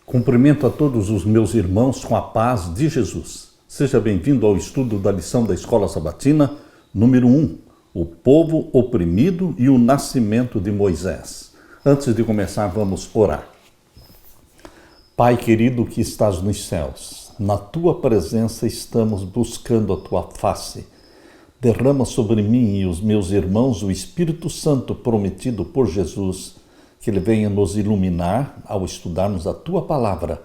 Cumprimento a todos os meus irmãos com a paz de Jesus. Seja bem-vindo ao estudo da lição da Escola Sabatina, número 1, o povo oprimido e o nascimento de Moisés. Antes de começar, vamos orar. Pai querido que estás nos céus, na tua presença estamos buscando a tua face. Derrama sobre mim e os meus irmãos o Espírito Santo prometido por Jesus, que ele venha nos iluminar ao estudarmos a tua palavra.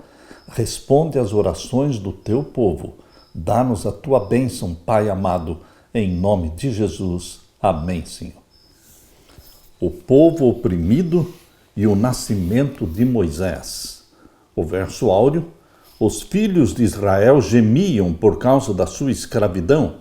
Responde às orações do teu povo. Dá-nos a tua bênção, Pai amado, em nome de Jesus. Amém, Senhor. O povo oprimido e o nascimento de Moisés. O verso áureo: os filhos de Israel gemiam por causa da sua escravidão.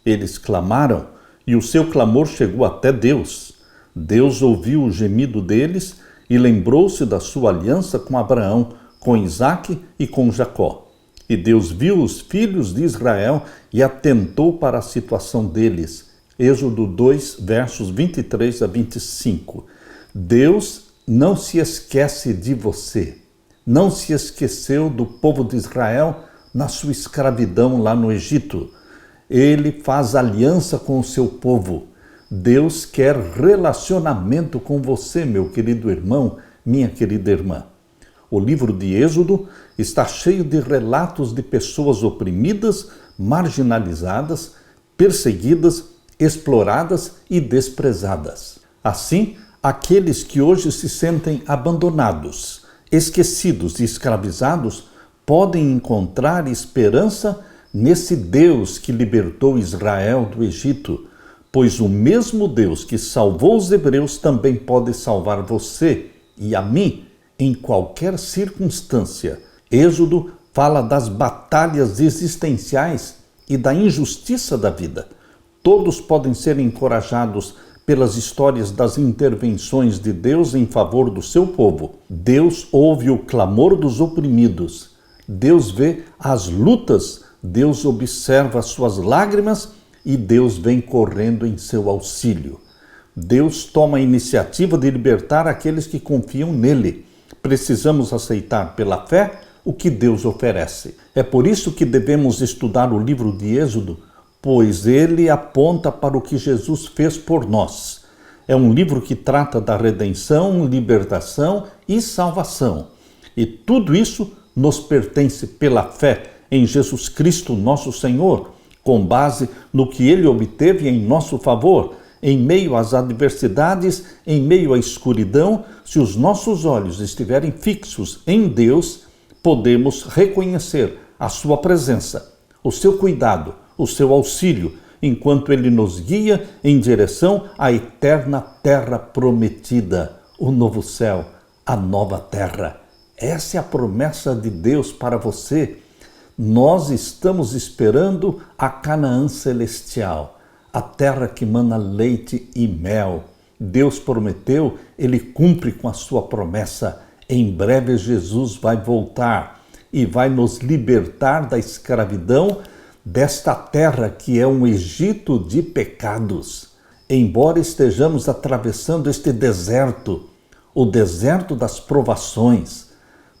Eles clamaram e o seu clamor chegou até Deus. Deus ouviu o gemido deles e lembrou-se da sua aliança com Abraão, com Isaque e com Jacó. E Deus viu os filhos de Israel e atentou para a situação deles. Êxodo 2, versos 23 a 25. Deus não se esquece de você. Não se esqueceu do povo de Israel na sua escravidão lá no Egito. Ele faz aliança com o seu povo. Deus quer relacionamento com você, meu querido irmão, minha querida irmã. O livro de Êxodo está cheio de relatos de pessoas oprimidas, marginalizadas, perseguidas, exploradas e desprezadas. Assim, aqueles que hoje se sentem abandonados, esquecidos e escravizados podem encontrar esperança nesse Deus que libertou Israel do Egito, pois o mesmo Deus que salvou os hebreus também pode salvar você e a mim em qualquer circunstância. Êxodo fala das batalhas existenciais e da injustiça da vida. Todos podem ser encorajados pelas histórias das intervenções de Deus em favor do seu povo. Deus ouve o clamor dos oprimidos. Deus vê as lutas. Deus observa as suas lágrimas e Deus vem correndo em seu auxílio. Deus toma a iniciativa de libertar aqueles que confiam nele. Precisamos aceitar pela fé o que Deus oferece. É por isso que devemos estudar o livro de Êxodo, pois ele aponta para o que Jesus fez por nós. É um livro que trata da redenção, libertação e salvação. E tudo isso nos pertence pela fé em Jesus Cristo, nosso Senhor, com base no que ele obteve em nosso favor, em meio às adversidades, em meio à escuridão. Se os nossos olhos estiverem fixos em Deus, podemos reconhecer a sua presença, o seu cuidado, o seu auxílio, enquanto ele nos guia em direção à eterna terra prometida, o novo céu, a nova terra. Essa é a promessa de Deus para você. Nós estamos esperando a Canaã celestial, a terra que mana leite e mel. Deus prometeu, ele cumpre com a sua promessa. Em breve Jesus vai voltar e vai nos libertar da escravidão desta terra que é um Egito de pecados. Embora estejamos atravessando este deserto, o deserto das provações,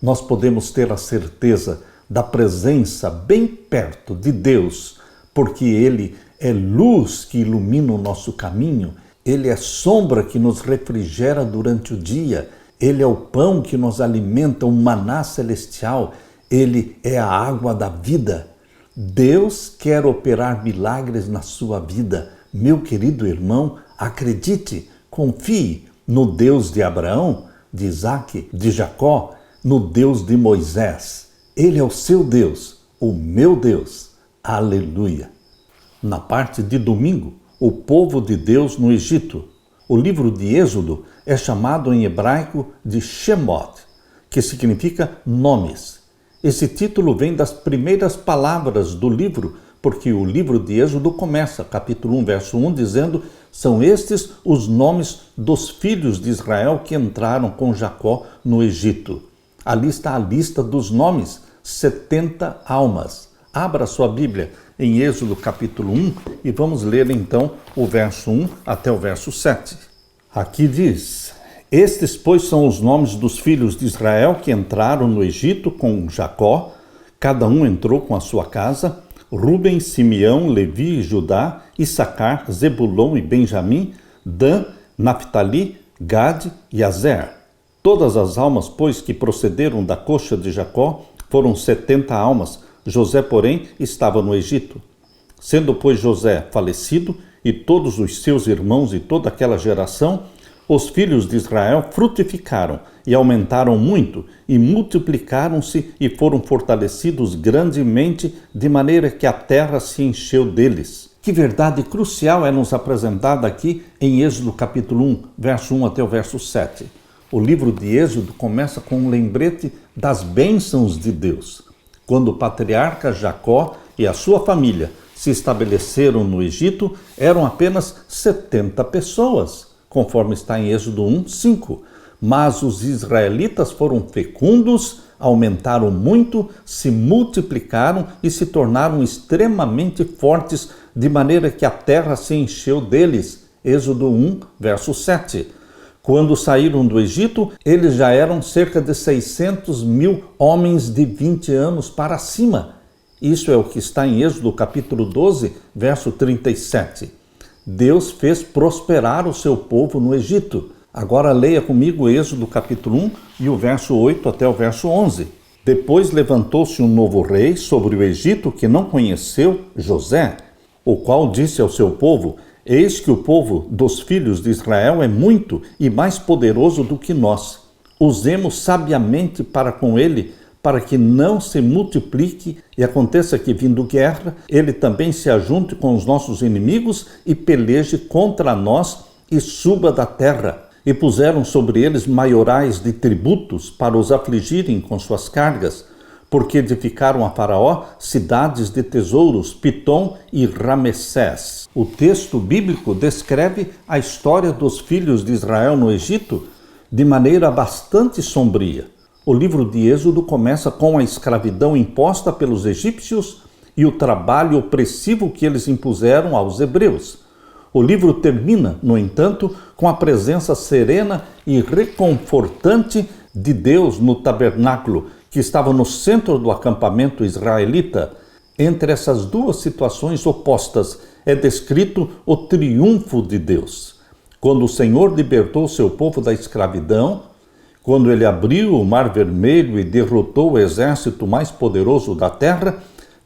nós podemos ter a certeza da presença bem perto de Deus, porque ele é luz que ilumina o nosso caminho, ele é sombra que nos refrigera durante o dia, ele é o pão que nos alimenta, o maná celestial, ele é a água da vida. Deus quer operar milagres na sua vida. Meu querido irmão, acredite, confie no Deus de Abraão, de Isaque, de Jacó, no Deus de Moisés. Ele é o seu Deus, o meu Deus. Aleluia! Na parte de domingo, o povo de Deus no Egito. O livro de Êxodo é chamado em hebraico de Shemot, que significa nomes. Esse título vem das primeiras palavras do livro, porque o livro de Êxodo começa, capítulo 1, verso 1, dizendo: são estes os nomes dos filhos de Israel que entraram com Jacó no Egito. Ali está a lista dos nomes, 70 almas. Abra sua Bíblia em Êxodo capítulo 1 e vamos ler então o verso 1 até o verso 7. Aqui diz: Estes, pois, são os nomes dos filhos de Israel que entraram no Egito com Jacó. Cada um entrou com a sua casa: Rúben, Simeão, Levi e Judá, Issacar, Zebulon e Benjamim, Dan, Naphtali, Gade e Azer. Todas as almas, pois, que procederam da coxa de Jacó foram 70 almas. José, porém, estava no Egito. Sendo, pois, José falecido, e todos os seus irmãos e toda aquela geração, os filhos de Israel frutificaram e aumentaram muito, e multiplicaram-se e foram fortalecidos grandemente, de maneira que a terra se encheu deles. Que verdade crucial é nos apresentada aqui em Êxodo capítulo 1, verso 1 até o verso 7. O livro de Êxodo começa com um lembrete das bênçãos de Deus. Quando o patriarca Jacó e a sua família se estabeleceram no Egito, eram apenas 70 pessoas, conforme está em Êxodo 1, 5. Mas os israelitas foram fecundos, aumentaram muito, se multiplicaram e se tornaram extremamente fortes, de maneira que a terra se encheu deles. Êxodo 1, verso 7. Quando saíram do Egito, eles já eram cerca de 600.000 homens de 20 anos para cima. Isso é o que está em Êxodo capítulo 12, verso 37. Deus fez prosperar o seu povo no Egito. Agora leia comigo Êxodo capítulo 1 e o verso 8 até o verso 11. Depois levantou-se um novo rei sobre o Egito que não conheceu José, o qual disse ao seu povo: Eis que o povo dos filhos de Israel é muito e mais poderoso do que nós. Usemos sabiamente para com ele, para que não se multiplique e aconteça que, vindo guerra, ele também se ajunte com os nossos inimigos e peleje contra nós e suba da terra. E puseram sobre eles maiorais de tributos para os afligirem com suas cargas, porque edificaram a Faraó cidades de tesouros, Pitom e Ramessés. O texto bíblico descreve a história dos filhos de Israel no Egito de maneira bastante sombria. O livro de Êxodo começa com a escravidão imposta pelos egípcios e o trabalho opressivo que eles impuseram aos hebreus. O livro termina, no entanto, com a presença serena e reconfortante de Deus no tabernáculo, que estava no centro do acampamento israelita. Entre essas duas situações opostas é descrito o triunfo de Deus. Quando o Senhor libertou seu povo da escravidão, quando ele abriu o Mar Vermelho e derrotou o exército mais poderoso da terra,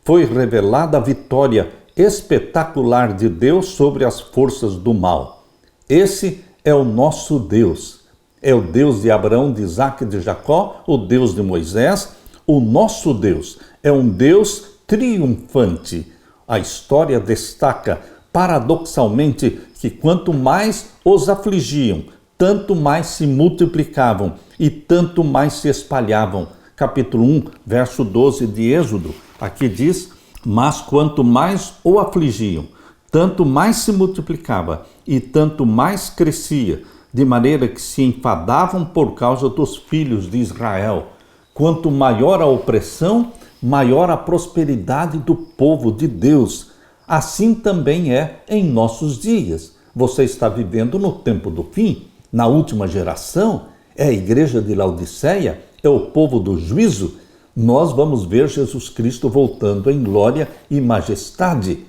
foi revelada a vitória espetacular de Deus sobre as forças do mal. Esse é o nosso Deus. É o Deus de Abraão, de Isaque e de Jacó, o Deus de Moisés. O nosso Deus é um Deus triunfante. A história destaca, paradoxalmente, que quanto mais os afligiam, tanto mais se multiplicavam e tanto mais se espalhavam. Capítulo 1, verso 12 de Êxodo, aqui diz: Mas quanto mais o afligiam, tanto mais se multiplicava e tanto mais crescia, de maneira que se enfadavam por causa dos filhos de Israel. Quanto maior a opressão, maior a prosperidade do povo de Deus. Assim também é em nossos dias. Você está vivendo no tempo do fim, na última geração, é a igreja de Laodiceia, é o povo do juízo. Nós vamos ver Jesus Cristo voltando em glória e majestade.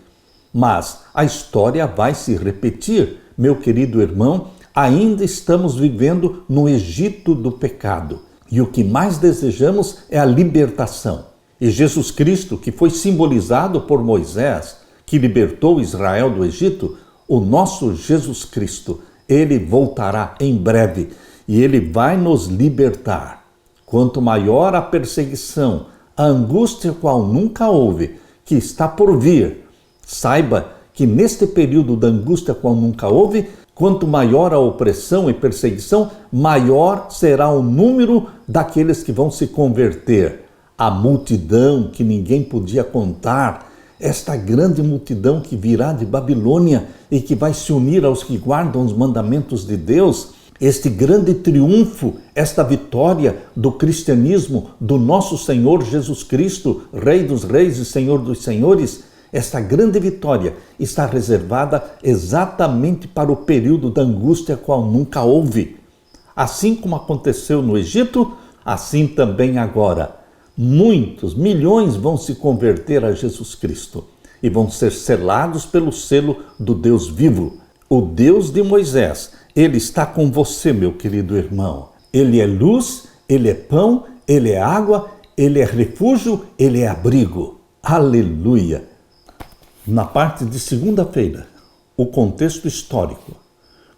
Mas a história vai se repetir, meu querido irmão. Ainda estamos vivendo no Egito do pecado. E o que mais desejamos é a libertação. E Jesus Cristo, que foi simbolizado por Moisés, que libertou Israel do Egito, o nosso Jesus Cristo, ele voltará em breve e ele vai nos libertar. Quanto maior a perseguição, a angústia qual nunca houve, que está por vir, saiba que neste período da angústia qual nunca houve, quanto maior a opressão e perseguição, maior será o número daqueles que vão se converter. A multidão que ninguém podia contar, esta grande multidão que virá de Babilônia e que vai se unir aos que guardam os mandamentos de Deus, este grande triunfo, esta vitória do cristianismo, do nosso Senhor Jesus Cristo, Rei dos Reis e Senhor dos Senhores, esta grande vitória está reservada exatamente para o período da angústia qual nunca houve. Assim como aconteceu no Egito, assim também agora. Muitos, milhões vão se converter a Jesus Cristo e vão ser selados pelo selo do Deus vivo. O Deus de Moisés, Ele está com você, meu querido irmão. Ele é luz, Ele é pão, Ele é água, Ele é refúgio, Ele é abrigo. Aleluia! Na parte de segunda-feira, o contexto histórico.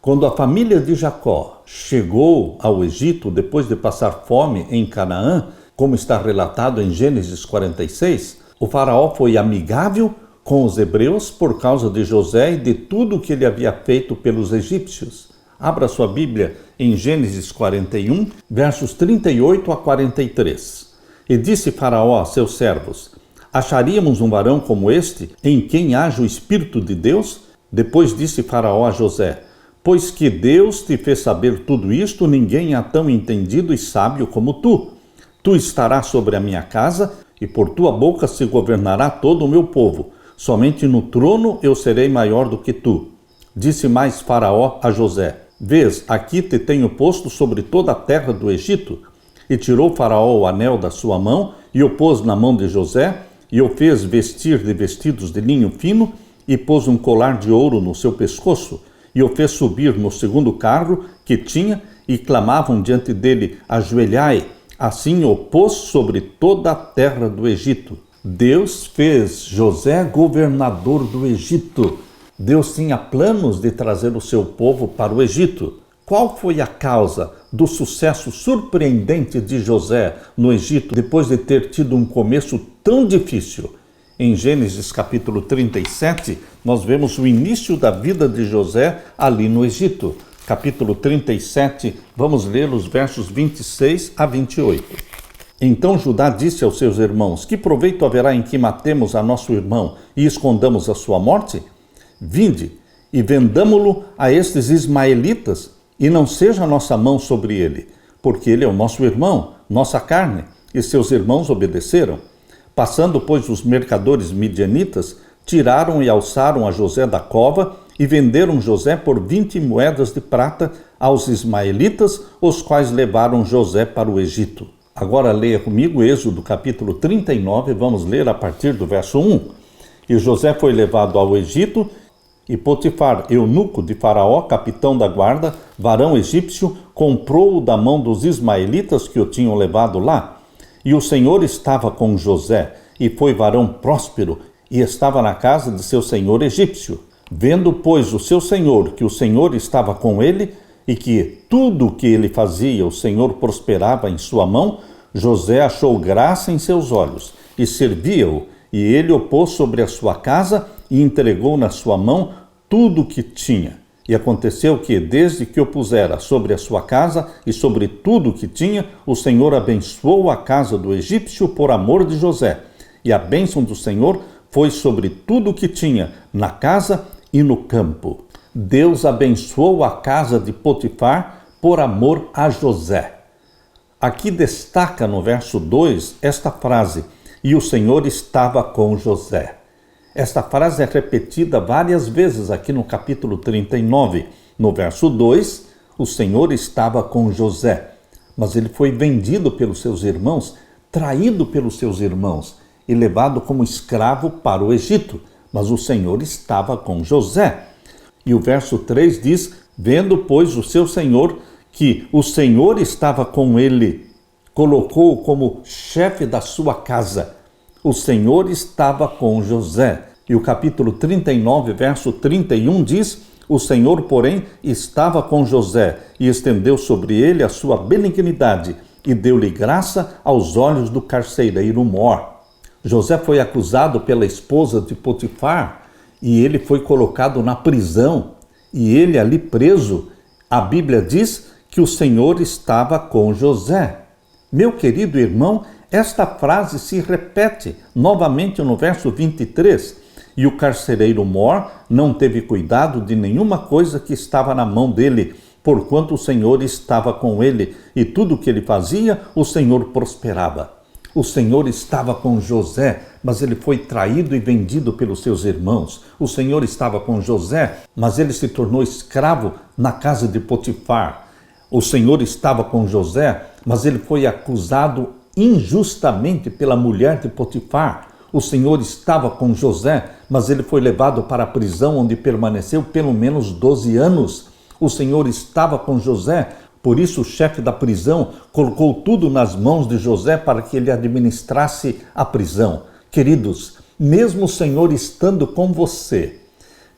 Quando a família de Jacó chegou ao Egito depois de passar fome em Canaã, como está relatado em Gênesis 46, o faraó foi amigável com os hebreus por causa de José e de tudo que ele havia feito pelos egípcios. Abra sua Bíblia em Gênesis 41, versos 38 a 43. E disse Faraó a seus servos: acharíamos um varão como este, em quem haja o Espírito de Deus? Depois disse Faraó a José: pois que Deus te fez saber tudo isto, ninguém há tão entendido e sábio como tu. Tu estarás sobre a minha casa, e por tua boca se governará todo o meu povo. Somente no trono eu serei maior do que tu. Disse mais Faraó a José: vês, aqui te tenho posto sobre toda a terra do Egito. E tirou Faraó o anel da sua mão, e o pôs na mão de José, e o fez vestir de vestidos de linho fino, e pôs um colar de ouro no seu pescoço, e o fez subir no segundo carro que tinha, e clamavam diante dele: ajoelhai. Assim o pôs sobre toda a terra do Egito. Deus fez José governador do Egito. Deus tinha planos de trazer o seu povo para o Egito. Qual foi a causa do sucesso surpreendente de José no Egito, depois de ter tido um começo tão difícil? Em Gênesis capítulo 37, nós vemos o início da vida de José ali no Egito. Capítulo 37, vamos ler os versos 26 a 28. Então Judá disse aos seus irmãos: que proveito haverá em que matemos a nosso irmão e escondamos a sua morte? Vinde e vendamo-lo a estes ismaelitas, e não seja a nossa mão sobre ele, porque ele é o nosso irmão, nossa carne. E seus irmãos obedeceram. Passando, pois, os mercadores midianitas, tiraram e alçaram a José da cova e venderam José por 20 moedas de prata aos ismaelitas, os quais levaram José para o Egito. Agora leia comigo Êxodo capítulo 39, vamos ler a partir do verso 1. E José foi levado ao Egito, e Potifar, eunuco de Faraó, capitão da guarda, varão egípcio, comprou-o da mão dos ismaelitas que o tinham levado lá. E o Senhor estava com José, e foi varão próspero, e estava na casa de seu senhor egípcio. Vendo, pois, o seu senhor que o Senhor estava com ele, e que tudo o que ele fazia o Senhor prosperava em sua mão, José achou graça em seus olhos, e servia-o, e ele o pôs sobre a sua casa, e entregou na sua mão tudo o que tinha. E aconteceu que, desde que o pusera sobre a sua casa e sobre tudo o que tinha, o Senhor abençoou a casa do egípcio por amor de José. E a bênção do Senhor foi sobre tudo o que tinha, na casa e no campo. Deus abençoou a casa de Potifar por amor a José. Aqui destaca no verso 2 esta frase: e o Senhor estava com José. Esta frase é repetida várias vezes aqui no capítulo 39. No verso 2, o Senhor estava com José, mas ele foi vendido pelos seus irmãos, traído pelos seus irmãos e levado como escravo para o Egito. Mas o Senhor estava com José. E o verso 3 diz: vendo, pois, o seu senhor que o Senhor estava com ele, colocou-o como chefe da sua casa. O Senhor estava com José. E o capítulo 39, verso 31 diz: o Senhor, porém, estava com José e estendeu sobre ele a sua benignidade e deu-lhe graça aos olhos do carcereiro mor. José foi acusado pela esposa de Potifar e ele foi colocado na prisão. E ele ali preso, a Bíblia diz que o Senhor estava com José. Meu querido irmão, esta frase se repete novamente no verso 23. E o carcereiro mor não teve cuidado de nenhuma coisa que estava na mão dele, porquanto o Senhor estava com ele, e tudo o que ele fazia, o Senhor prosperava. O Senhor estava com José, mas ele foi traído e vendido pelos seus irmãos. O Senhor estava com José, mas ele se tornou escravo na casa de Potifar. O Senhor estava com José, mas ele foi acusado injustamente pela mulher de Potifar. O Senhor estava com José, mas ele foi levado para a prisão, onde permaneceu pelo menos 12 anos. O Senhor estava com José, por isso o chefe da prisão colocou tudo nas mãos de José para que ele administrasse a prisão. Queridos, mesmo o Senhor estando com você,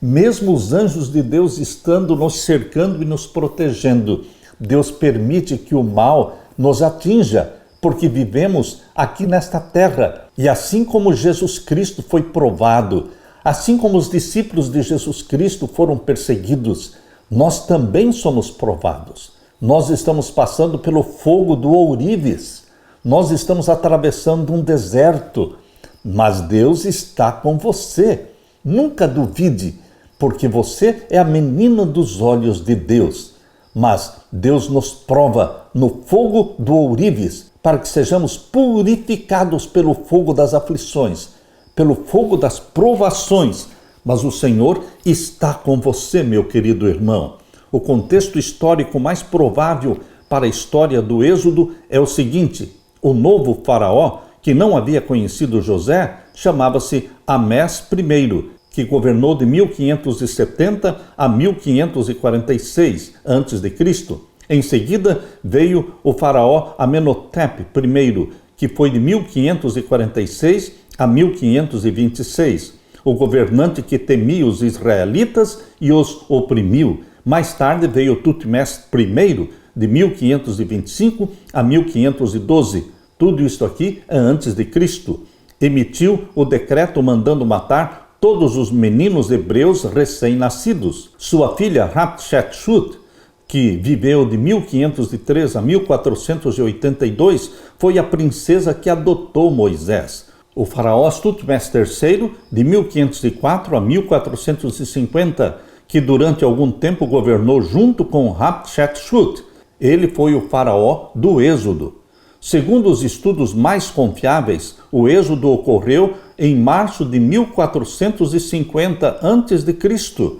mesmo os anjos de Deus estando nos cercando e nos protegendo, Deus permite que o mal nos atinja, porque vivemos aqui nesta terra. E assim como Jesus Cristo foi provado, assim como os discípulos de Jesus Cristo foram perseguidos, nós também somos provados. Nós estamos passando pelo fogo do ourives, nós estamos atravessando um deserto, mas Deus está com você. Nunca duvide, porque você é a menina dos olhos de Deus. Mas Deus nos prova no fogo do ourives, para que sejamos purificados pelo fogo das aflições, pelo fogo das provações. Mas o Senhor está com você, meu querido irmão. O contexto histórico mais provável para a história do Êxodo é o seguinte: o novo faraó, que não havia conhecido José, chamava-se Amés I, que governou de 1570 a 1546 a.C. Em seguida veio o faraó Amenhotep I, que foi de 1546 a 1526, o governante que temia os israelitas e os oprimiu. Mais tarde veio Tutmés I, de 1525 a 1512. Tudo isso aqui é antes de Cristo. Emitiu o decreto mandando matar todos os meninos hebreus recém-nascidos. Sua filha Hatshepsut, que viveu de 1503 a 1482, foi a princesa que adotou Moisés. O faraó Tutmés III, de 1504 a 1450, que durante algum tempo governou junto com Hatshepsut. Ele foi o faraó do Êxodo. Segundo os estudos mais confiáveis, o Êxodo ocorreu em março de 1450 a.C.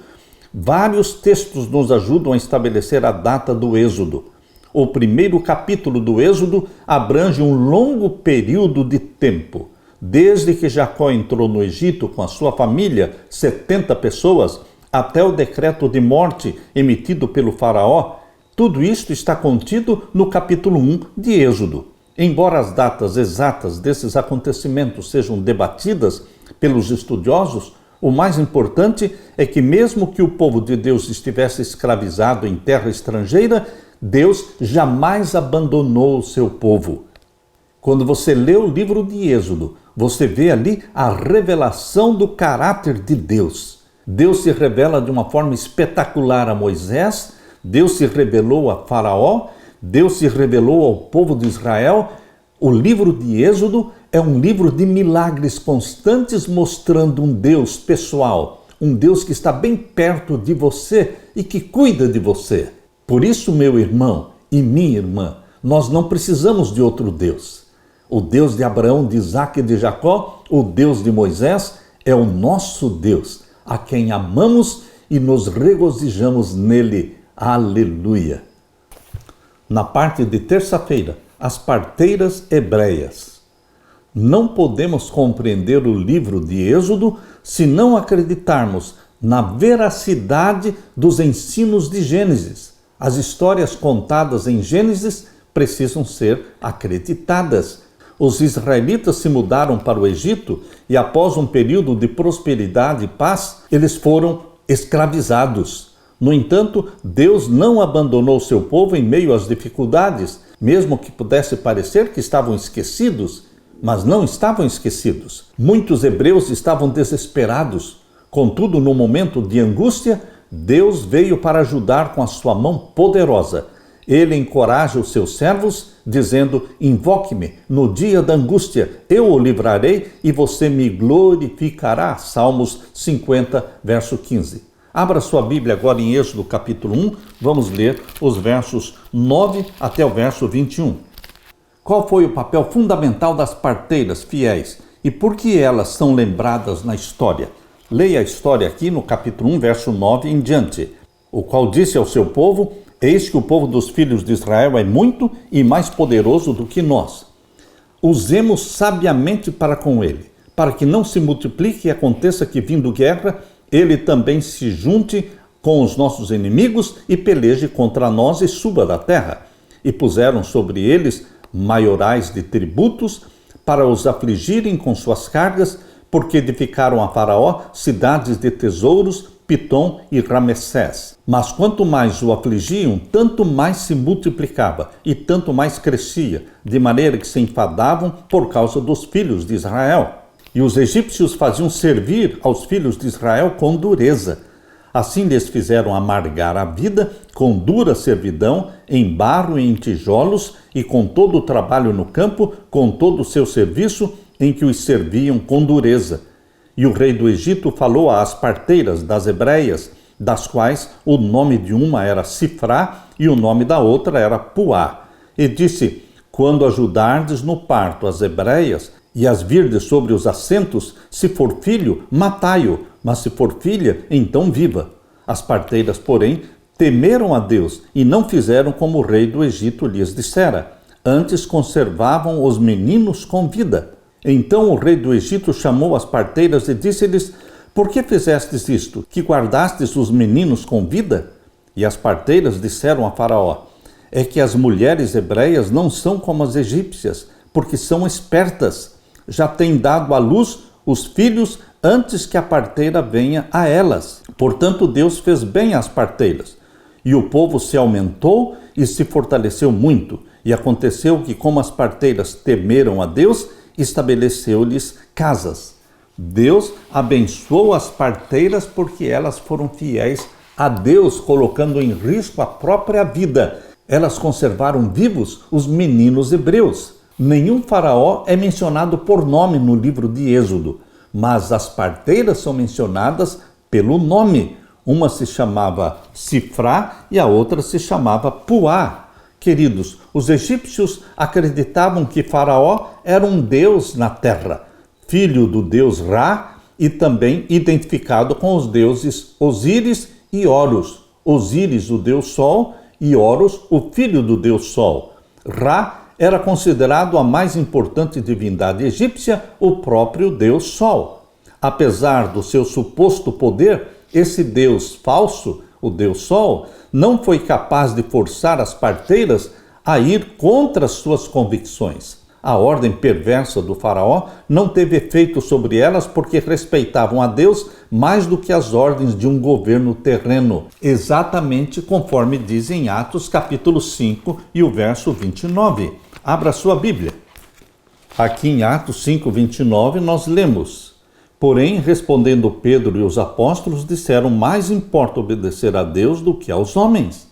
Vários textos nos ajudam a estabelecer a data do Êxodo. O primeiro capítulo do Êxodo abrange um longo período de tempo. Desde que Jacó entrou no Egito com a sua família, 70 pessoas, até o decreto de morte emitido pelo faraó, tudo isto está contido no capítulo 1 de Êxodo. Embora as datas exatas desses acontecimentos sejam debatidas pelos estudiosos, o mais importante é que mesmo que o povo de Deus estivesse escravizado em terra estrangeira, Deus jamais abandonou o seu povo. Quando você lê o livro de Êxodo, você vê ali a revelação do caráter de Deus. Deus se revela de uma forma espetacular a Moisés, Deus se revelou a Faraó, Deus se revelou ao povo de Israel. O livro de Êxodo é um livro de milagres constantes, mostrando um Deus pessoal, um Deus que está bem perto de você e que cuida de você. Por isso, meu irmão e minha irmã, nós não precisamos de outro Deus. O Deus de Abraão, de Isaque e de Jacó, o Deus de Moisés, é o nosso Deus, a quem amamos e nos regozijamos nele. Aleluia! Na parte de terça-feira, as parteiras hebreias. Não podemos compreender o livro de Êxodo se não acreditarmos na veracidade dos ensinos de Gênesis. As histórias contadas em Gênesis precisam ser acreditadas. Os israelitas se mudaram para o Egito e, após um período de prosperidade e paz, eles foram escravizados. No entanto, Deus não abandonou seu povo em meio às dificuldades, mesmo que pudesse parecer que estavam esquecidos, mas não estavam esquecidos. Muitos hebreus estavam desesperados. Contudo, no momento de angústia, Deus veio para ajudar com a sua mão poderosa. Ele encoraja os seus servos, dizendo: invoque-me no dia da angústia, eu o livrarei e você me glorificará. Salmos 50, verso 15. Abra sua Bíblia agora em Êxodo capítulo 1, vamos ler os versos 9 até o verso 21. Qual foi o papel fundamental das parteiras fiéis e por que elas são lembradas na história? Leia a história aqui no capítulo 1, verso 9 em diante. O qual disse ao seu povo: Eis que o povo dos filhos de Israel é muito e mais poderoso do que nós. Usemos sabiamente para com ele, para que não se multiplique e aconteça que, vindo guerra, ele também se junte com os nossos inimigos e peleje contra nós e suba da terra. E puseram sobre eles maiorais de tributos para os afligirem com suas cargas, porque edificaram a Faraó cidades de tesouros, Pitom e Ramessés. Mas quanto mais o afligiam, tanto mais se multiplicava e tanto mais crescia, de maneira que se enfadavam por causa dos filhos de Israel. E os egípcios faziam servir aos filhos de Israel com dureza. Assim lhes fizeram amargar a vida com dura servidão, em barro e em tijolos, e com todo o trabalho no campo, com todo o seu serviço, em que os serviam com dureza. E o rei do Egito falou às parteiras das hebreias, das quais o nome de uma era Sifrá e o nome da outra era Puá. E disse: quando ajudardes no parto as hebreias, e as virdes sobre os assentos, se for filho, matai-o, mas se for filha, então viva. As parteiras, porém, temeram a Deus e não fizeram como o rei do Egito lhes dissera. Antes conservavam os meninos com vida. Então o rei do Egito chamou as parteiras e disse-lhes: por que fizestes isto, que guardastes os meninos com vida? E as parteiras disseram a Faraó: é que as mulheres hebreias não são como as egípcias, porque são espertas. Já têm dado à luz os filhos antes que a parteira venha a elas. Portanto, Deus fez bem às parteiras. E o povo se aumentou e se fortaleceu muito. E aconteceu que, como as parteiras temeram a Deus, estabeleceu-lhes casas. Deus abençoou as parteiras porque elas foram fiéis a Deus, colocando em risco a própria vida. Elas conservaram vivos os meninos hebreus. Nenhum faraó é mencionado por nome no livro de Êxodo, mas as parteiras são mencionadas pelo nome. Uma se chamava Sifrá e a outra se chamava Puá. Queridos, os egípcios acreditavam que Faraó era um deus na terra, filho do deus Ra e também identificado com os deuses Osíris e Horus. Osíris, o deus Sol, e Horus, o filho do deus Sol. Ra era considerado a mais importante divindade egípcia, o próprio deus Sol. Apesar do seu suposto poder, esse deus falso, o deus Sol, não foi capaz de forçar as parteiras a ir contra as suas convicções. A ordem perversa do faraó não teve efeito sobre elas porque respeitavam a Deus mais do que as ordens de um governo terreno, exatamente conforme diz em Atos capítulo 5 e o verso 29. Abra sua Bíblia. Aqui em Atos 5, 29 nós lemos: porém, respondendo Pedro e os apóstolos, disseram: mais importa obedecer a Deus do que aos homens.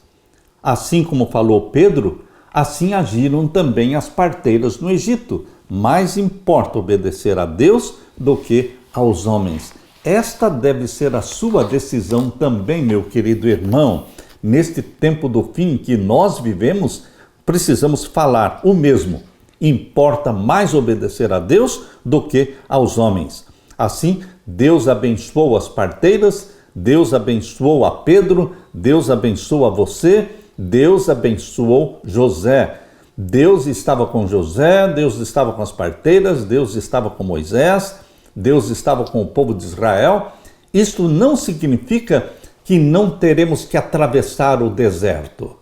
Assim como falou Pedro, assim agiram também as parteiras no Egito. Mais importa obedecer a Deus do que aos homens. Esta deve ser a sua decisão também, meu querido irmão. Neste tempo do fim que nós vivemos, precisamos falar o mesmo. Importa mais obedecer a Deus do que aos homens. Assim, Deus abençoou as parteiras, Deus abençoou a Pedro, Deus abençoou a você, Deus abençoou José. Deus estava com José, Deus estava com as parteiras, Deus estava com Moisés, Deus estava com o povo de Israel. Isto não significa que não teremos que atravessar o deserto.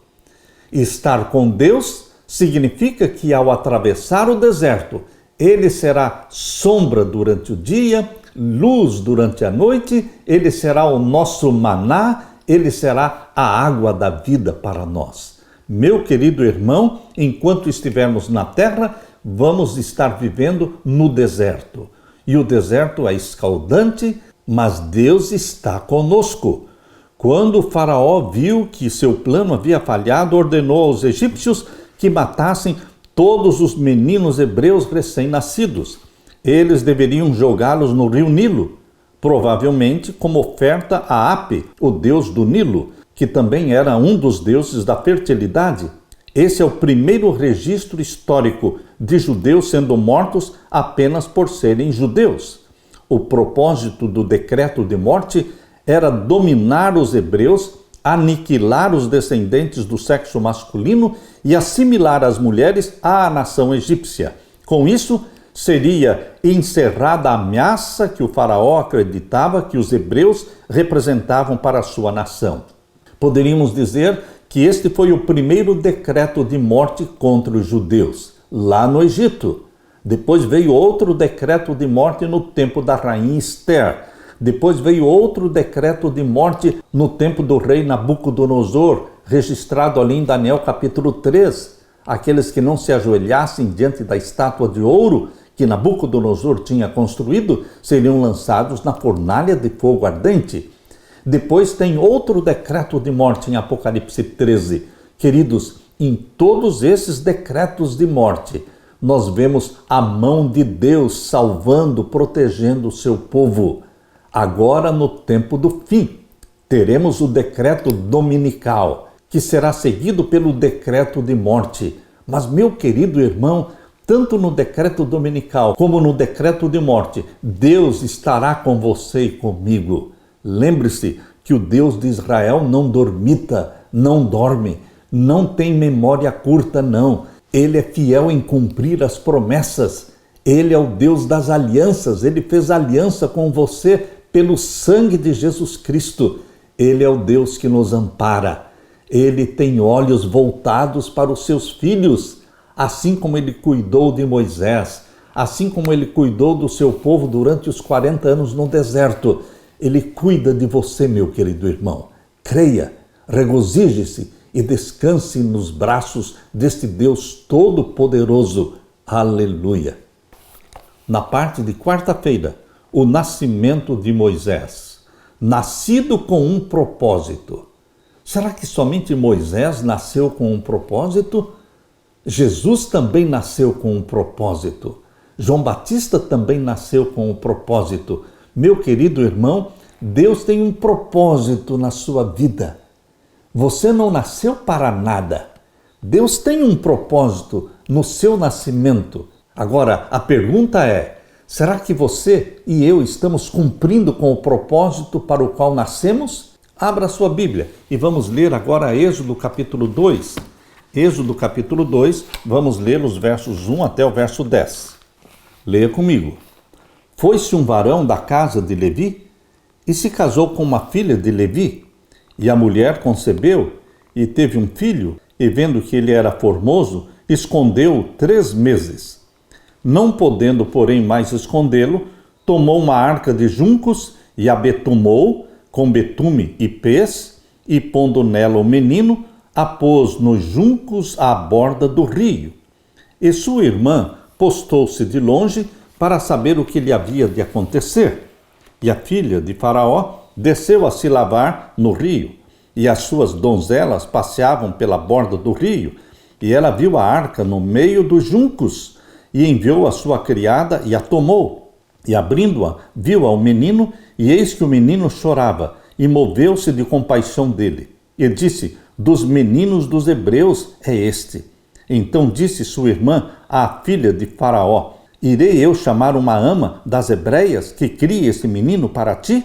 Estar com Deus significa que ao atravessar o deserto, ele será sombra durante o dia, luz durante a noite, ele será o nosso maná, ele será a água da vida para nós. Meu querido irmão, enquanto estivermos na terra, vamos estar vivendo no deserto. E o deserto é escaldante, mas Deus está conosco. Quando o faraó viu que seu plano havia falhado, ordenou aos egípcios que matassem todos os meninos hebreus recém-nascidos. Eles deveriam jogá-los no rio Nilo, provavelmente como oferta a Ape, o deus do Nilo, que também era um dos deuses da fertilidade. Esse é o primeiro registro histórico de judeus sendo mortos apenas por serem judeus. O propósito do decreto de morte era dominar os hebreus aniquilar os descendentes do sexo masculino e assimilar as mulheres à nação egípcia. Com isso, seria encerrada a ameaça que o faraó acreditava que os hebreus representavam para a sua nação. Poderíamos dizer que este foi o primeiro decreto de morte contra os judeus, lá no Egito. Depois veio outro decreto de morte no tempo da rainha Esther. Depois veio outro decreto de morte no tempo do rei Nabucodonosor, registrado ali em Daniel capítulo 3. Aqueles que não se ajoelhassem diante da estátua de ouro que Nabucodonosor tinha construído seriam lançados na fornalha de fogo ardente. Depois tem outro decreto de morte em Apocalipse 13. Queridos, em todos esses decretos de morte, nós vemos a mão de Deus salvando, protegendo o seu povo. Agora, no tempo do fim, teremos o decreto dominical, que será seguido pelo decreto de morte. Mas, meu querido irmão, tanto no decreto dominical como no decreto de morte, Deus estará com você e comigo. Lembre-se que o Deus de Israel não dormita, não dorme, não tem memória curta, não. Ele é fiel em cumprir as promessas. Ele é o Deus das alianças. Ele fez aliança com você pelo sangue de Jesus Cristo. Ele é o Deus que nos ampara. Ele tem olhos voltados para os seus filhos, assim como ele cuidou de Moisés, assim como ele cuidou do seu povo durante os 40 anos no deserto. Ele cuida de você, meu querido irmão. Creia, regozije-se e descanse nos braços deste Deus Todo-Poderoso. Aleluia! Na parte de quarta-feira, o nascimento de Moisés, nascido com um propósito. Será que somente Moisés nasceu com um propósito? Jesus também nasceu com um propósito. João Batista também nasceu com um propósito. Meu querido irmão, Deus tem um propósito na sua vida. Você não nasceu para nada. Deus tem um propósito no seu nascimento. Agora, a pergunta é: será que você e eu estamos cumprindo com o propósito para o qual nascemos? Abra sua Bíblia e vamos ler agora Êxodo capítulo 2. Êxodo capítulo 2, vamos ler os versos 1 até o verso 10. Leia comigo. Foi-se um varão da casa de Levi e se casou com uma filha de Levi. E a mulher concebeu e teve um filho, e vendo que ele era formoso, escondeu-o 3 meses. Não podendo, porém, mais escondê-lo, tomou uma arca de juncos e a betumou com betume e pez, e pondo nela o menino, a pôs nos juncos à borda do rio. E sua irmã postou-se de longe para saber o que lhe havia de acontecer. E a filha de Faraó desceu a se lavar no rio, e as suas donzelas passeavam pela borda do rio, e ela viu a arca no meio dos juncos, e enviou a sua criada e a tomou. E abrindo-a, viu ao menino, e eis que o menino chorava, e moveu-se de compaixão dele. E disse: dos meninos dos hebreus é este. Então disse sua irmã à filha de Faraó: irei eu chamar uma ama das hebreias que crie esse menino para ti?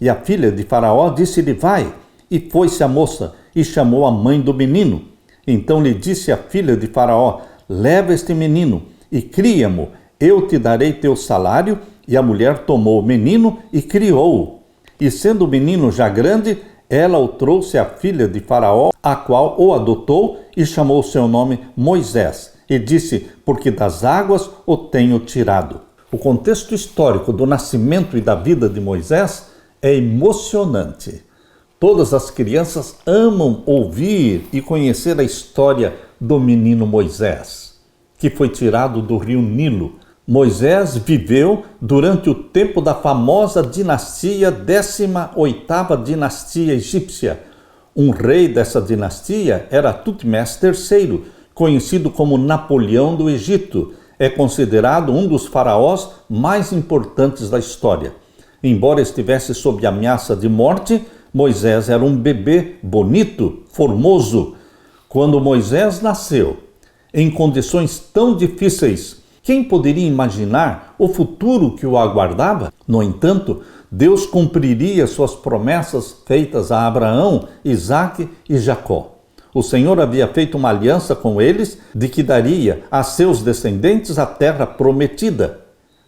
E a filha de Faraó disse-lhe: vai. E foi-se a moça e chamou a mãe do menino. Então lhe disse a filha de Faraó: leva este menino e cria-mo, eu te darei teu salário. E a mulher tomou o menino e criou-o. E sendo o menino já grande, ela o trouxe à filha de Faraó, a qual o adotou e chamou seu nome Moisés. E disse: porque das águas o tenho tirado. O contexto histórico do nascimento e da vida de Moisés é emocionante. Todas as crianças amam ouvir e conhecer a história do menino Moisés, que foi tirado do rio Nilo. Moisés viveu durante o tempo da famosa dinastia, 18ª dinastia egípcia. Um rei dessa dinastia era Tutmés III, conhecido como Napoleão do Egito. É considerado um dos faraós mais importantes da história. Embora estivesse sob ameaça de morte, Moisés era um bebê bonito, formoso. Quando Moisés nasceu, em condições tão difíceis, Quem poderia imaginar o futuro que o aguardava? No entanto, Deus cumpriria suas promessas feitas a Abraão, Isaque e Jacó. O Senhor havia feito uma aliança com eles de que daria a seus descendentes a terra prometida.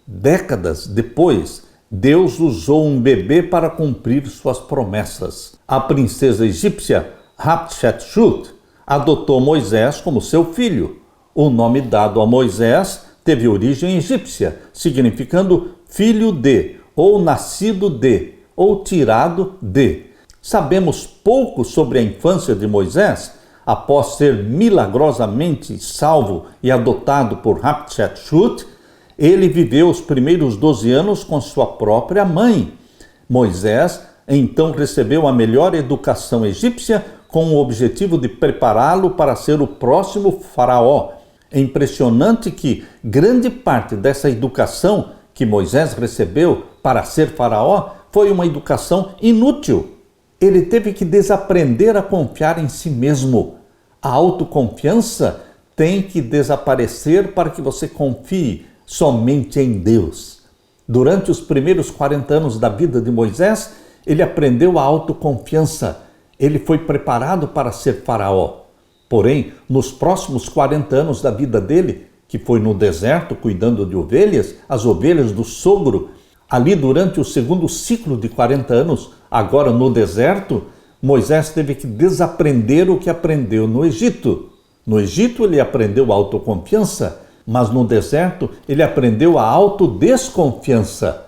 Décadas depois, Deus usou um bebê para cumprir suas promessas. A princesa egípcia Hatshepsut adotou Moisés como seu filho. O nome dado a Moisés teve origem egípcia, significando filho de, ou nascido de, ou tirado de. Sabemos pouco sobre a infância de Moisés. Após ser milagrosamente salvo e adotado por Hatshepsut, ele viveu os primeiros 12 anos com sua própria mãe. Moisés então recebeu a melhor educação egípcia com o objetivo de prepará-lo para ser o próximo faraó. É impressionante que grande parte dessa educação que Moisés recebeu para ser faraó foi uma educação inútil. Ele teve que desaprender a confiar em si mesmo. A autoconfiança tem que desaparecer para que você confie somente em Deus. Durante os primeiros 40 anos da vida de Moisés, ele aprendeu a autoconfiança. Ele foi preparado para ser faraó. Porém, nos próximos 40 anos da vida dele, que foi no deserto cuidando de ovelhas, as ovelhas do sogro, ali durante o segundo ciclo de 40 anos, agora no deserto, Moisés teve que desaprender o que aprendeu no Egito. No Egito ele aprendeu a autoconfiança, mas no deserto ele aprendeu a autodesconfiança.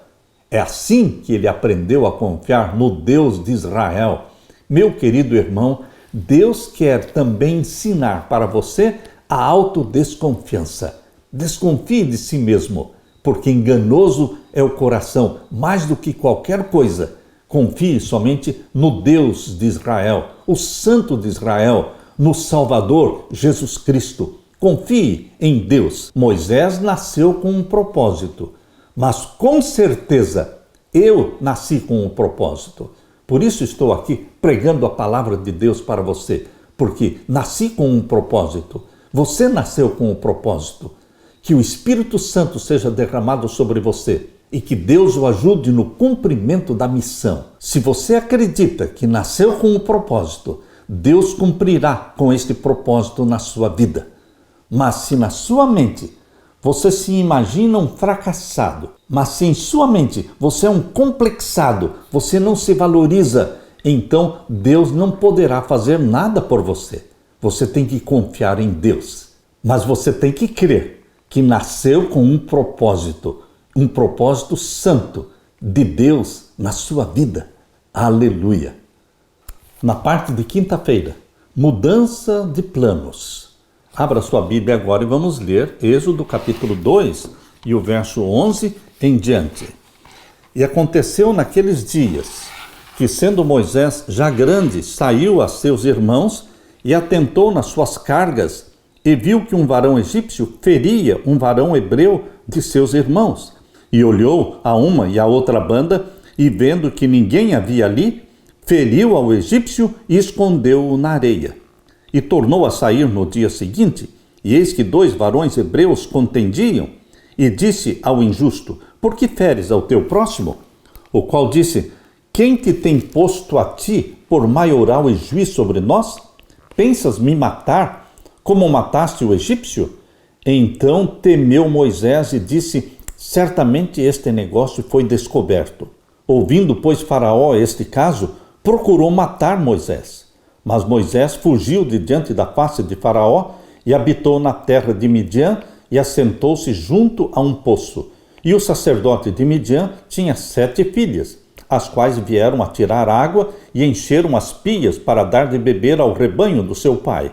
É assim que ele aprendeu a confiar no Deus de Israel. Meu querido irmão, Deus quer também ensinar para você a autodesconfiança. Desconfie de si mesmo, porque enganoso é o coração mais do que qualquer coisa. Confie somente no Deus de Israel, o Santo de Israel, no Salvador Jesus Cristo. Confie em Deus. Moisés nasceu com um propósito, mas com certeza eu nasci com um propósito. Por isso estou aqui pregando a palavra de Deus para você, porque nasci com um propósito. Você nasceu com um propósito. Que o Espírito Santo seja derramado sobre você e que Deus o ajude no cumprimento da missão. Se você acredita que nasceu com um propósito, Deus cumprirá com este propósito na sua vida. Mas se na sua mente você se imagina um fracassado, mas se em sua mente você é um complexado, você não se valoriza, então Deus não poderá fazer nada por você. Você tem que confiar em Deus, mas você tem que crer que nasceu com um propósito santo de Deus na sua vida. Aleluia! Na parte de quinta-feira, mudança de planos. Abra sua Bíblia agora e vamos ler Êxodo capítulo 2 e o verso 11 em diante. E aconteceu naqueles dias que, sendo Moisés já grande, saiu a seus irmãos e atentou nas suas cargas e viu que um varão egípcio feria um varão hebreu de seus irmãos. E olhou a uma e a outra banda e, vendo que ninguém havia ali, feriu ao egípcio e escondeu-o na areia. E tornou a sair no dia seguinte, e eis que 2 varões hebreus contendiam, e disse ao injusto: por que feres ao teu próximo? O qual disse: quem te tem posto a ti por maioral e juiz sobre nós? Pensas me matar, como mataste o egípcio? Então temeu Moisés e disse: certamente este negócio foi descoberto. Ouvindo, pois, Faraó este caso, procurou matar Moisés. Mas Moisés fugiu de diante da face de Faraó e habitou na terra de Midian e assentou-se junto a um poço. E o sacerdote de Midian tinha 7 filhas, as quais vieram a tirar água e encheram as pias para dar de beber ao rebanho do seu pai.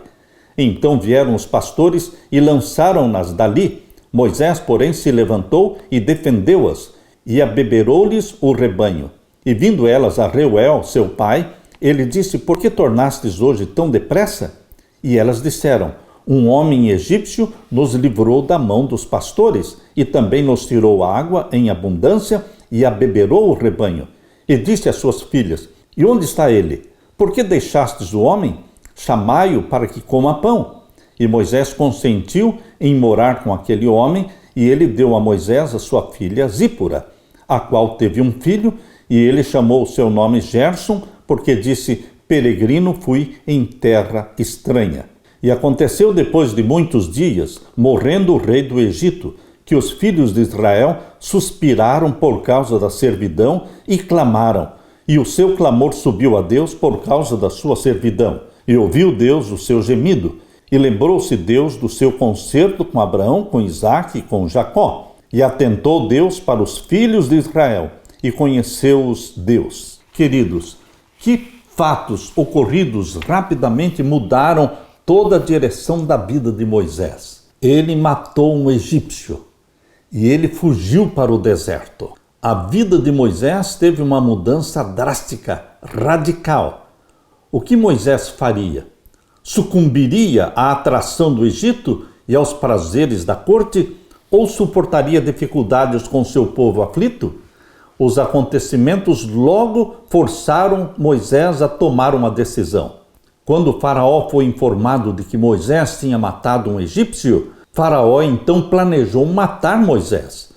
Então vieram os pastores e lançaram-nas dali. Moisés, porém, se levantou e defendeu-as, e abeberou-lhes o rebanho. E vindo elas a Reuel, seu pai, ele disse: por que tornastes hoje tão depressa? E elas disseram: um homem egípcio nos livrou da mão dos pastores, e também nos tirou água em abundância, e abeberou o rebanho. E disse às suas filhas: e onde está ele? Por que deixastes o homem? Chamai-o para que coma pão. E Moisés consentiu em morar com aquele homem, e ele deu a Moisés a sua filha Zípora, a qual teve um filho, e ele chamou o seu nome Gerson, porque disse: peregrino fui em terra estranha. E aconteceu depois de muitos dias, morrendo o rei do Egito, que os filhos de Israel suspiraram por causa da servidão e clamaram. E o seu clamor subiu a Deus por causa da sua servidão. E ouviu Deus o seu gemido. E lembrou-se Deus do seu concerto com Abraão, com Isaque e com Jacó. E atentou Deus para os filhos de Israel, e conheceu-os Deus. Queridos, que fatos ocorridos rapidamente mudaram toda a direção da vida de Moisés. Ele matou um egípcio e ele fugiu para o deserto. A vida de Moisés teve uma mudança drástica, radical. O que Moisés faria? Sucumbiria à atração do Egito e aos prazeres da corte, ou suportaria dificuldades com seu povo aflito? Os acontecimentos logo forçaram Moisés a tomar uma decisão. Quando o faraó foi informado de que Moisés tinha matado um egípcio, faraó então planejou matar Moisés.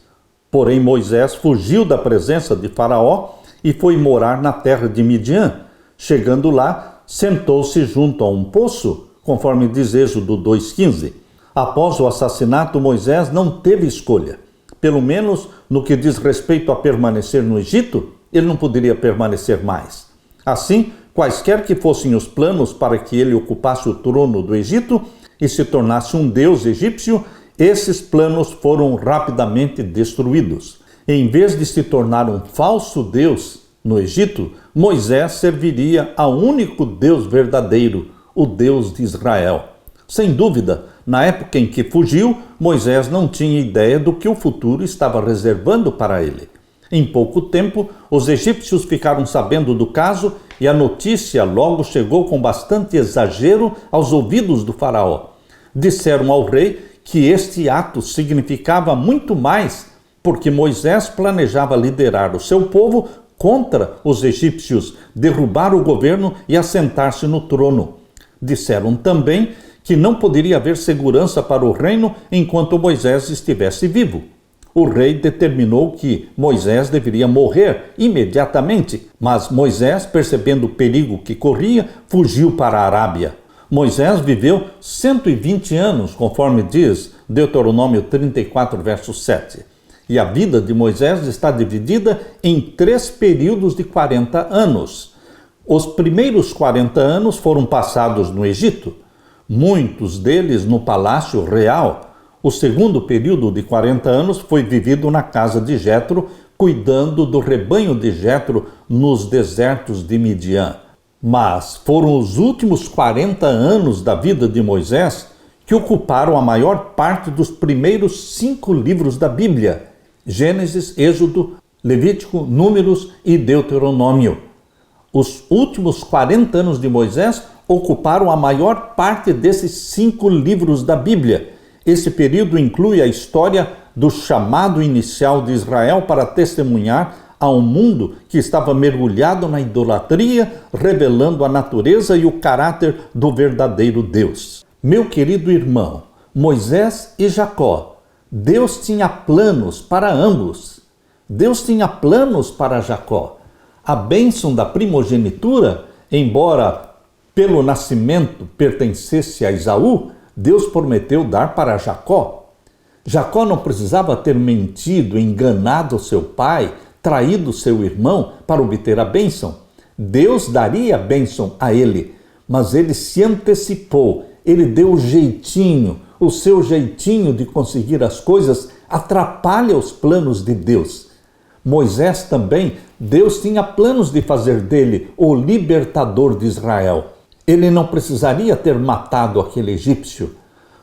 Porém, Moisés fugiu da presença de faraó e foi morar na terra de Midian. Chegando lá, sentou-se junto a um poço, conforme diz Êxodo 2,15. Após o assassinato, Moisés não teve escolha. Pelo menos no que diz respeito a permanecer no Egito, ele não poderia permanecer mais. Assim, quaisquer que fossem os planos para que ele ocupasse o trono do Egito e se tornasse um deus egípcio, esses planos foram rapidamente destruídos. Em vez de se tornar um falso deus no Egito, Moisés serviria ao único Deus verdadeiro, o Deus de Israel. Sem dúvida, na época em que fugiu, Moisés não tinha ideia do que o futuro estava reservando para ele. Em pouco tempo, os egípcios ficaram sabendo do caso e a notícia logo chegou com bastante exagero aos ouvidos do faraó. Disseram ao rei que este ato significava muito mais, porque Moisés planejava liderar o seu povo contra os egípcios, derrubar o governo e assentar-se no trono. Disseram também que não poderia haver segurança para o reino enquanto Moisés estivesse vivo. O rei determinou que Moisés deveria morrer imediatamente, mas Moisés, percebendo o perigo que corria, fugiu para a Arábia. Moisés viveu 120 anos, conforme diz Deuteronômio 34, verso 7. E a vida de Moisés está dividida em 3 períodos de 40 anos. Os primeiros 40 anos foram passados no Egito, muitos deles no palácio real. O segundo período de 40 anos foi vivido na casa de Jetro, cuidando do rebanho de Jetro nos desertos de Midian. Mas foram os últimos 40 anos da vida de Moisés que ocuparam a maior parte dos primeiros 5 livros da Bíblia: Gênesis, Êxodo, Levítico, Números e Deuteronômio. Os últimos 40 anos de Moisés ocuparam a maior parte desses 5 livros da Bíblia. Esse período inclui a história do chamado inicial de Israel para testemunhar a um mundo que estava mergulhado na idolatria, revelando a natureza e o caráter do verdadeiro Deus. Meu querido irmão, Moisés e Jacó, Deus tinha planos para ambos. Deus tinha planos para Jacó. A bênção da primogenitura, embora pelo nascimento pertencesse a Esaú, Deus prometeu dar para Jacó. Jacó não precisava ter mentido, enganado seu pai, traído seu irmão para obter a bênção. Deus daria a bênção a ele, mas ele se antecipou, ele deu o jeitinho, o seu jeitinho de conseguir as coisas atrapalha os planos de Deus. Moisés também, Deus tinha planos de fazer dele o libertador de Israel. Ele não precisaria ter matado aquele egípcio,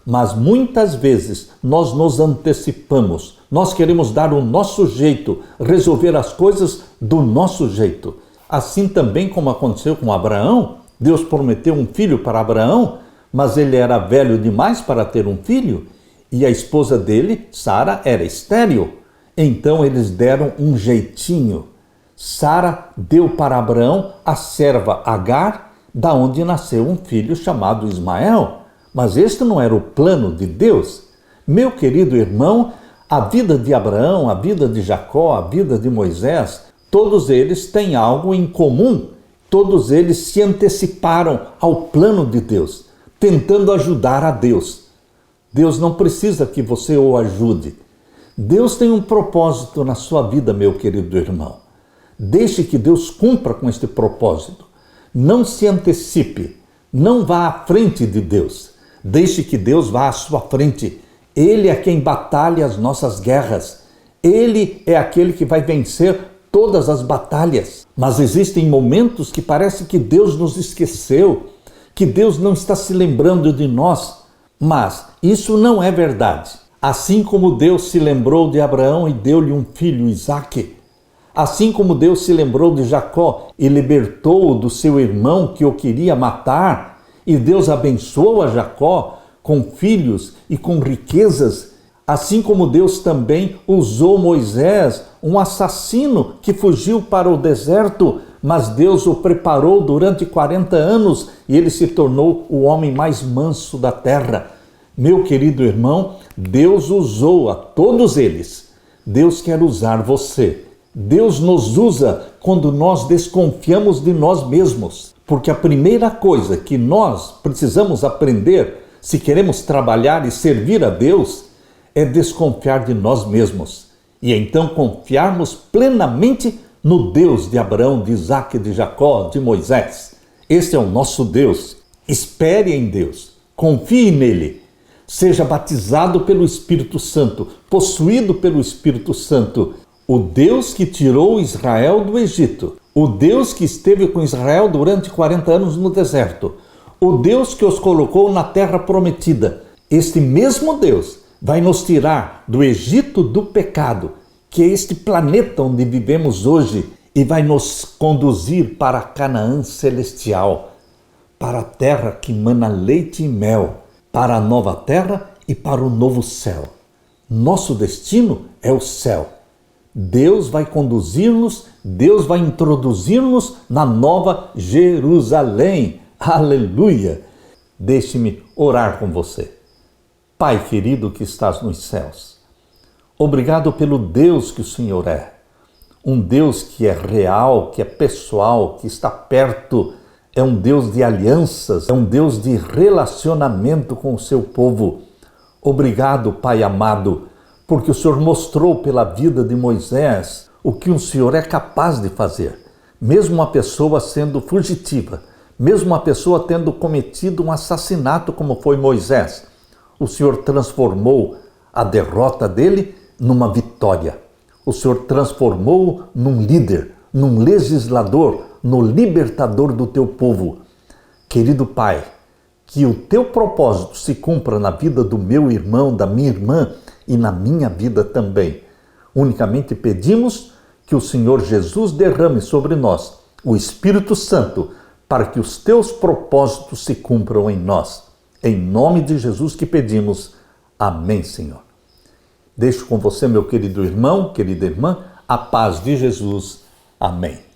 mas muitas vezes nós nos antecipamos. Nós queremos dar o nosso jeito, resolver as coisas do nosso jeito. Assim também como aconteceu com Abraão, Deus prometeu um filho para Abraão, mas ele era velho demais para ter um filho, e a esposa dele, Sara, era estéril. Então eles deram um jeitinho. Sara deu para Abraão a serva Agar, da onde nasceu um filho chamado Ismael. Mas este não era o plano de Deus. Meu querido irmão, A vida de Abraão, a vida de Jacó, a vida de Moisés, todos eles têm algo em comum. Todos eles se anteciparam ao plano de Deus, tentando ajudar a Deus. Deus não precisa que você o ajude. Deus tem um propósito na sua vida, meu querido irmão. Deixe que Deus cumpra com este propósito. Não se antecipe, não vá à frente de Deus. Deixe que Deus vá à sua frente. Ele é quem batalha as nossas guerras. Ele é aquele que vai vencer todas as batalhas. Mas existem momentos que parece que Deus nos esqueceu, que Deus não está se lembrando de nós. Mas isso não é verdade. Assim como Deus se lembrou de Abraão e deu-lhe um filho, Isaque, assim como Deus se lembrou de Jacó e libertou-o do seu irmão que o queria matar, e Deus abençoou a Jacó com filhos e com riquezas, assim como Deus também usou Moisés, um assassino que fugiu para o deserto, mas Deus o preparou durante 40 anos e ele se tornou o homem mais manso da terra. Meu querido irmão, Deus usou a todos eles. Deus quer usar você. Deus nos usa quando nós desconfiamos de nós mesmos. Porque a primeira coisa que nós precisamos aprender, se queremos trabalhar e servir a Deus, é desconfiar de nós mesmos. E então confiarmos plenamente no Deus de Abraão, de Isaque, de Jacó, de Moisés. Este é o nosso Deus. Espere em Deus. Confie nele. Seja batizado pelo Espírito Santo, possuído pelo Espírito Santo. O Deus que tirou Israel do Egito, o Deus que esteve com Israel durante 40 anos no deserto, o Deus que os colocou na terra prometida, este mesmo Deus vai nos tirar do Egito do pecado, que é este planeta onde vivemos hoje, e vai nos conduzir para Canaã celestial, para a terra que mana leite e mel, para a nova terra e para o novo céu. Nosso destino é o céu. Deus vai conduzir-nos, Deus vai introduzir-nos na nova Jerusalém. Aleluia! Deixe-me orar com você. Pai querido que estás nos céus, obrigado pelo Deus que o Senhor é. Um Deus que é real, que é pessoal, que está perto. É um Deus de alianças, é um Deus de relacionamento com o seu povo. Obrigado, Pai amado, porque o Senhor mostrou pela vida de Moisés o que o Senhor é capaz de fazer. Mesmo uma pessoa sendo fugitiva, mesmo uma pessoa tendo cometido um assassinato como foi Moisés, o Senhor transformou a derrota dele numa vitória. O Senhor transformou-o num líder, num legislador, no libertador do teu povo. Querido Pai, que o teu propósito se cumpra na vida do meu irmão, da minha irmã e na minha vida também. Unicamente pedimos que o Senhor Jesus derrame sobre nós o Espírito Santo para que os teus propósitos se cumpram em nós. Em nome de Jesus que pedimos. Amém, Senhor. Deixo com você, meu querido irmão, querida irmã, a paz de Jesus. Amém.